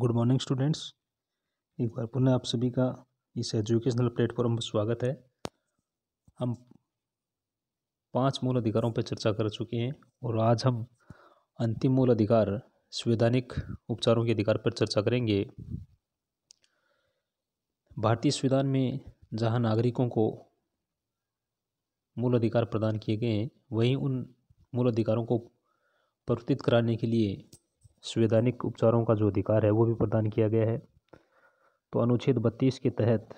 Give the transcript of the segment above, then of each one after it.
Good morning students. एक बार पुनः आप सभी का इस एजुकेशनल प्लेटफॉर्म पर स्वागत है। हम 5 मूल अधिकारों पर चर्चा कर चुके हैं और आज हम अंतिम मूल अधिकार संवैधानिक उपचारों के अधिकार पर चर्चा करेंगे। भारतीय संविधान में जहां नागरिकों को मूल अधिकार प्रदान किए गए हैं, वहीं उन मूल अधिकारों को प्रवर्तित कराने के लिए संवैधानिक उपचारों का जो अधिकार है वो भी प्रदान किया गया है। तो अनुच्छेद 32 के तहत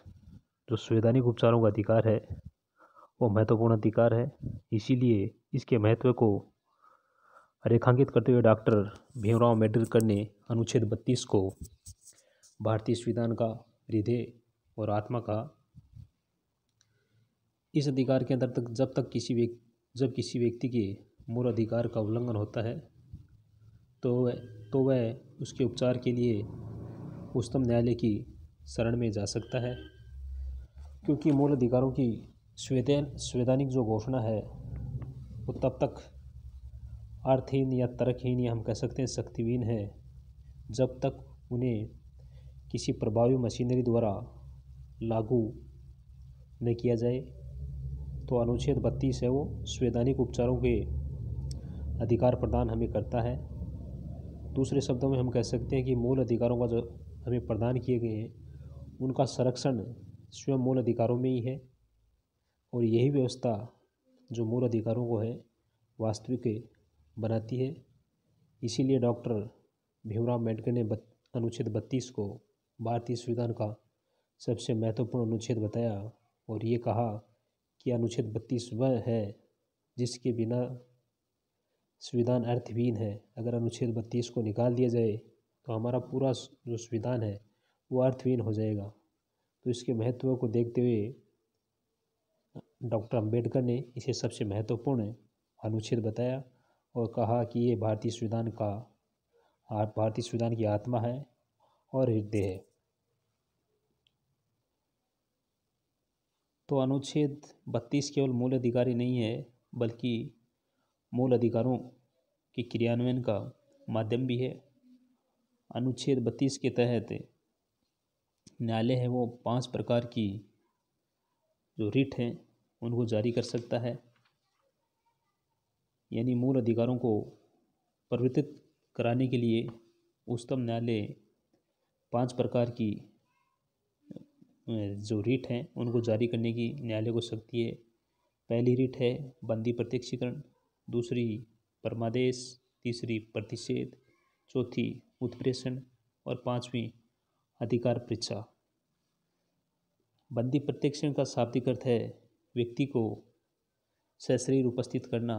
जो संवैधानिक उपचारों का अधिकार है वो महत्वपूर्ण अधिकार है। इसीलिए इसके महत्व को रेखांकित करते हुए डॉक्टर भीमराव अम्बेडकर ने अनुच्छेद 32 को भारतीय संविधान का हृदय और आत्मा कहा। इस अधिकार के अंतर्गत जब किसी व्यक्ति के मूल अधिकार का उल्लंघन होता है तो वह उसके उपचार के लिए उच्चतम न्यायालय की शरण में जा सकता है, क्योंकि मूल अधिकारों की संवैधानिक जो घोषणा है वो तब तक अर्थहीन या तर्कहीन या हम कह सकते हैं शक्तिहीन है जब तक उन्हें किसी प्रभावी मशीनरी द्वारा लागू न किया जाए। तो अनुच्छेद 32 है वो संवैधानिक उपचारों के अधिकार प्रदान हमें करता है। दूसरे शब्दों में हम कह सकते हैं कि मूल अधिकारों का जो हमें प्रदान किए गए हैं उनका संरक्षण स्वयं मूल अधिकारों में ही है, और यही व्यवस्था जो मूल अधिकारों को है वास्तविक बनाती है। इसीलिए डॉक्टर भीमराव अम्बेडकर ने अनुच्छेद 32 को भारतीय संविधान का सबसे महत्वपूर्ण अनुच्छेद बताया और ये कहा कि अनुच्छेद 32 वह है जिसके बिना संविधान अर्थहीन है। अगर अनुच्छेद 32 को निकाल दिया जाए तो हमारा पूरा जो संविधान है वो अर्थहीन हो जाएगा। तो इसके महत्व को देखते हुए डॉक्टर अम्बेडकर ने इसे सबसे महत्वपूर्ण अनुच्छेद बताया और कहा कि ये भारतीय संविधान की आत्मा है और हृदय है। तो अनुच्छेद 32 केवल मूल अधिकार ही नहीं है, बल्कि मूल अधिकारों के क्रियान्वयन का माध्यम भी है। अनुच्छेद 32 के तहत न्यायालय है वो 5 प्रकार की जो रिट हैं उनको जारी कर सकता है, यानी मूल अधिकारों को परिवर्तित कराने के लिए उच्चतम न्यायालय 5 प्रकार की जो रिट हैं उनको जारी करने की न्यायालय को शक्ति है। पहली रिट है बंदी प्रत्यक्षीकरण, दूसरी परमादेश, तीसरी प्रतिषेध, चौथी उत्प्रेषण और पांचवी अधिकार परीक्षा। बंदी प्रत्यक्षीकरण का शाब्दिक अर्थ है व्यक्ति को सशरीर उपस्थित करना।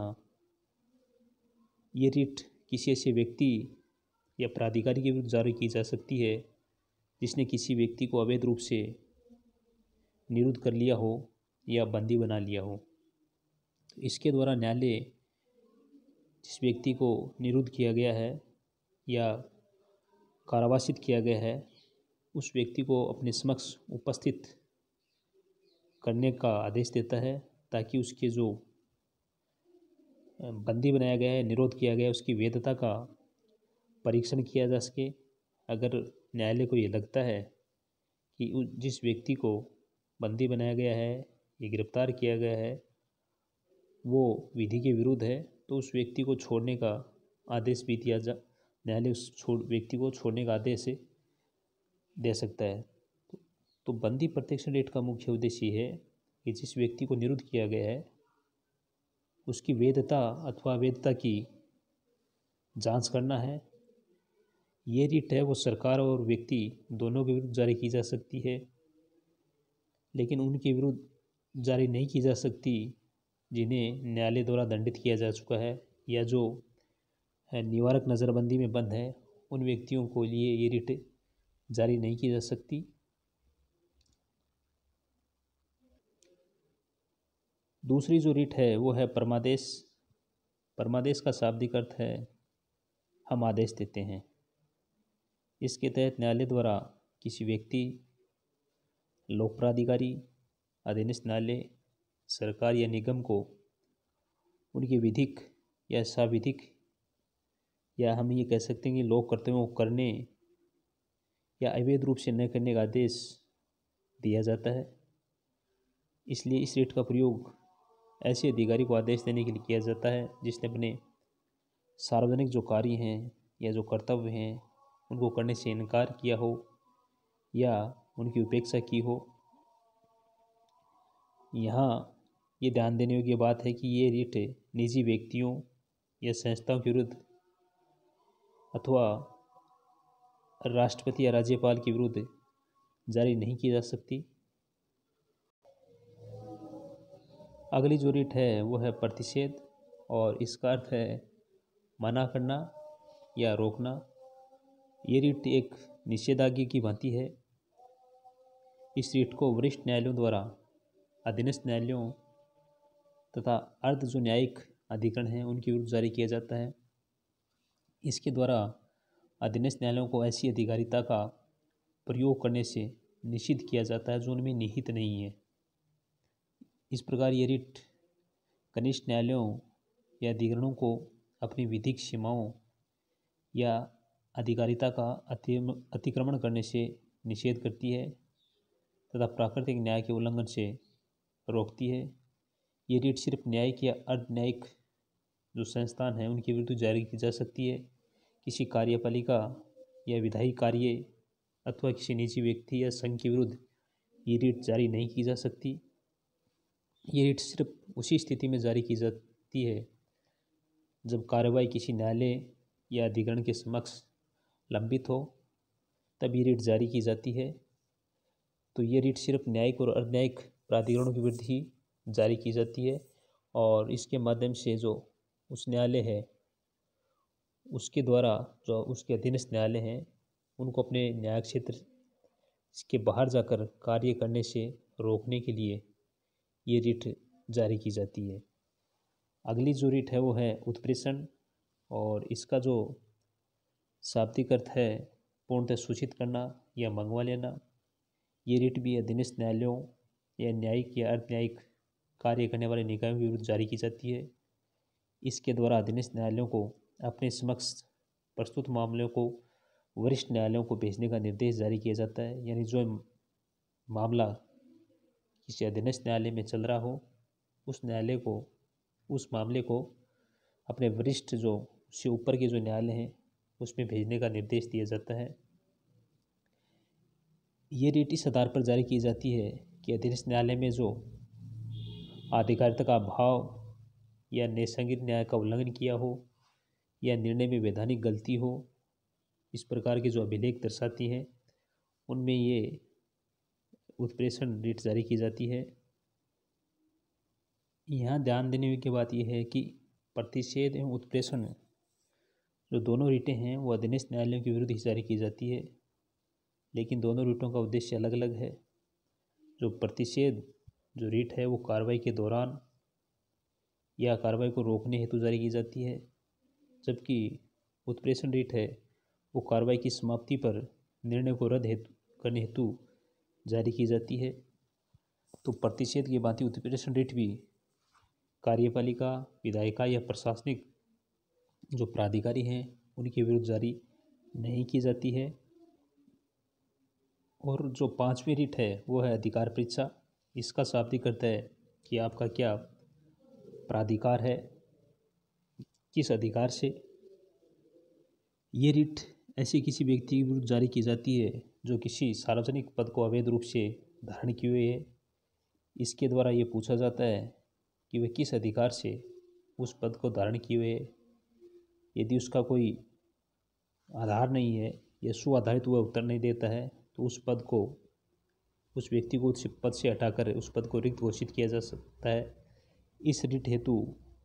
ये रिट किसी ऐसे व्यक्ति या प्राधिकारी के विरुद्ध जारी की जा सकती है जिसने किसी व्यक्ति को अवैध रूप से निरुद्ध कर लिया हो या बंदी बना लिया हो। इसके द्वारा न्यायालय जिस व्यक्ति को निरुद्ध किया गया है या कारावासित किया गया है उस व्यक्ति को अपने समक्ष उपस्थित करने का आदेश देता है, ताकि उसके जो बंदी बनाया गया है, निरोध किया गया है, उसकी वैधता का परीक्षण किया जा सके। अगर न्यायालय को ये लगता है कि जिस व्यक्ति को बंदी बनाया गया है या गिरफ्तार किया गया है वो विधि के विरुद्ध है, तो उस व्यक्ति को छोड़ने का आदेश भी दिया न्यायालय उस व्यक्ति को छोड़ने का आदेश दे सकता है। तो बंदी प्रत्यक्षीकरण रिट का मुख्य उद्देश्य है कि जिस व्यक्ति को निरुद्ध किया गया है उसकी वैधता अथवा अवैधता की जांच करना है। ये रिट है वो सरकार और व्यक्ति दोनों के विरुद्ध जारी की जा सकती है, लेकिन उनके विरुद्ध जारी नहीं की जा सकती जिन्हें न्यायालय द्वारा दंडित किया जा चुका है या जो निवारक नज़रबंदी में बंद है। उन व्यक्तियों को लिए ये रिट जारी नहीं की जा सकती। दूसरी जो रिट है वो है परमादेश। परमादेश का शाब्दिक अर्थ है हम आदेश देते हैं। इसके तहत न्यायालय द्वारा किसी व्यक्ति, लोक प्राधिकारी, अधीनस्थ न्यायालय, सरकार या निगम को उनके विधिक या साविधिक या हम ये कह सकते हैं कि लोक कर्तव्यों को करने या अवैध रूप से न करने का आदेश दिया जाता है। इसलिए इस रिट का प्रयोग ऐसे अधिकारी को आदेश देने के लिए किया जाता है जिसने अपने सार्वजनिक जो कार्य हैं या जो कर्तव्य हैं उनको करने से इनकार किया हो या उनकी उपेक्षा की हो। यहाँ ये ध्यान देने योग्य बात है कि ये रिट निजी व्यक्तियों या संस्थाओं के विरुद्ध अथवा राष्ट्रपति या राज्यपाल के विरुद्ध जारी नहीं की जा सकती। अगली जो रिट है वो है प्रतिषेध, और इसका अर्थ है मना करना या रोकना। ये रिट एक निषेधाज्ञा की भांति है। इस रिट को वरिष्ठ न्यायालयों द्वारा अधीनस्थ न्यायालयों तथा अर्ध जो न्यायिक अधिकरण हैं उनके विरुद्ध जारी किया जाता है। इसके द्वारा अधीनस्थ न्यायालयों को ऐसी अधिकारिता का प्रयोग करने से निषिद्ध किया जाता है जो उनमें निहित नहीं है। इस प्रकार ये रिट कनिष्ठ न्यायालयों या अधिकरणों को अपनी विधिक सीमाओं या अधिकारिता का अतिक्रमण करने से निषेध करती है तथा प्राकृतिक न्याय के उल्लंघन से रोकती है। ये रिट सिर्फ न्यायिक या अर्ध न्यायिक जो संस्थान हैं उनके विरुद्ध जारी की जा सकती है। किसी कार्यपालिका या विधायी कार्य अथवा किसी निजी व्यक्ति या संघ के विरुद्ध ये रिट जारी नहीं की जा सकती। ये रिट सिर्फ उसी स्थिति में जारी की जाती है जब कार्रवाई किसी न्यायालय या अधिकरण के समक्ष लंबित हो, तब ये रिट जारी की जाती है। तो ये रिट सिर्फ न्यायिक और अर्धन्यायिक प्राधिकरणों के विरुद्ध ही जारी की जाती है, और इसके माध्यम से जो उस न्यायालय है उसके द्वारा जो उसके अधीनस्थ न्यायालय हैं उनको अपने न्याय क्षेत्र के बाहर जाकर कार्य करने से रोकने के लिए ये रिट जारी की जाती है। अगली जो रिट है वो है उत्प्रेषण, और इसका जो शाब्दिक अर्थ है पूर्णतः सूचित करना या मंगवा लेना। ये रिट भी अधीनस्थ न्यायालयों या न्यायिक या अर्ध न्यायिक कार्य करने वाले निकायों के विरुद्ध जारी की जाती है। इसके द्वारा अधीनस्थ न्यायालयों को अपने समक्ष प्रस्तुत मामलों को वरिष्ठ न्यायालयों को भेजने का निर्देश जारी किया जाता है। यानी जो मामला किसी अधीनस्थ न्यायालय में चल रहा हो उस न्यायालय को उस मामले को अपने वरिष्ठ जो उससे ऊपर के जो न्यायालय हैं उसमें भेजने का निर्देश दिया जाता है। ये रिट इस आधार पर जारी की जाती है कि अधीनस्थ न्यायालय में जो आधिकारिता का अभाव या न्यायसंगत न्याय का उल्लंघन किया हो या निर्णय में वैधानिक गलती हो, इस प्रकार के जो अभिलेख दर्शाती हैं उनमें ये उत्प्रेषण रिट जारी की जाती है। यहाँ ध्यान देने की बात यह है कि प्रतिषेध एवं उत्प्रेषण जो दोनों रिटें हैं वो अधीनस्थ न्यायालयों के विरुद्ध ही जारी की जाती है, लेकिन दोनों रिटों का उद्देश्य अलग अलग है। जो प्रतिषेध जो रिट है वो कार्रवाई के दौरान या कार्रवाई को रोकने हेतु जारी की जाती है, जबकि उत्प्रेषण रिट है वो कार्रवाई की समाप्ति पर निर्णय को रद्द करने हेतु जारी की जाती है। तो प्रतिषेध की भांति उत्प्रेषण रिट भी कार्यपालिका, विधायिका या प्रशासनिक जो प्राधिकारी हैं उनके विरुद्ध जारी नहीं की जाती है। और जो पांचवी रिट है वो है अधिकार परीक्षा। इसका शाब्दिक अर्थ है कि आपका क्या प्राधिकार है, किस अधिकार से। ये रिट ऐसे किसी व्यक्ति के विरुद्ध जारी की जाती है जो किसी सार्वजनिक पद को अवैध रूप से धारण किए हुए है। इसके द्वारा ये पूछा जाता है कि वह किस अधिकार से उस पद को धारण किए हुए है। यदि उसका कोई आधार नहीं है या सुआधारित वह उत्तर नहीं देता है तो उस व्यक्ति को उस पद से हटाकर उस पद को रिक्त घोषित किया जा सकता है। इस रिट हेतु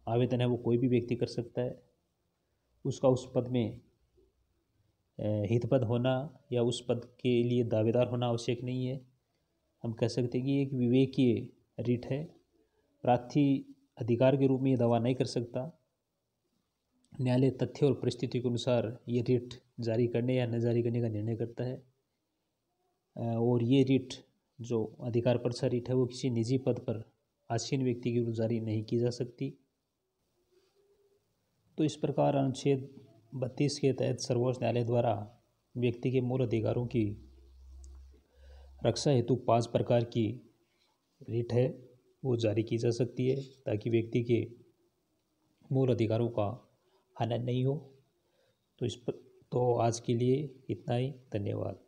आवेदन है वो कोई भी व्यक्ति कर सकता है। उसका उस पद में हितपद होना या उस पद के लिए दावेदार होना आवश्यक नहीं है। हम कह सकते हैं कि एक विवेकीय रिट है। प्रार्थी अधिकार के रूप में ये दावा नहीं कर सकता। न्यायालय तथ्य और परिस्थिति के अनुसार ये रिट जारी करने या न जारी करने का निर्णय करता है। और ये रिट जो अधिकार परीक्षा रिट है वो किसी निजी पद पर आसीन व्यक्ति के विरुद्ध जारी नहीं की जा सकती। तो इस प्रकार अनुच्छेद 32 के तहत सर्वोच्च न्यायालय द्वारा व्यक्ति के मूल अधिकारों की रक्षा हेतु 5 प्रकार की रिट है वो जारी की जा सकती है ताकि व्यक्ति के मूल अधिकारों का हनन नहीं हो। तो आज के लिए इतना ही। धन्यवाद।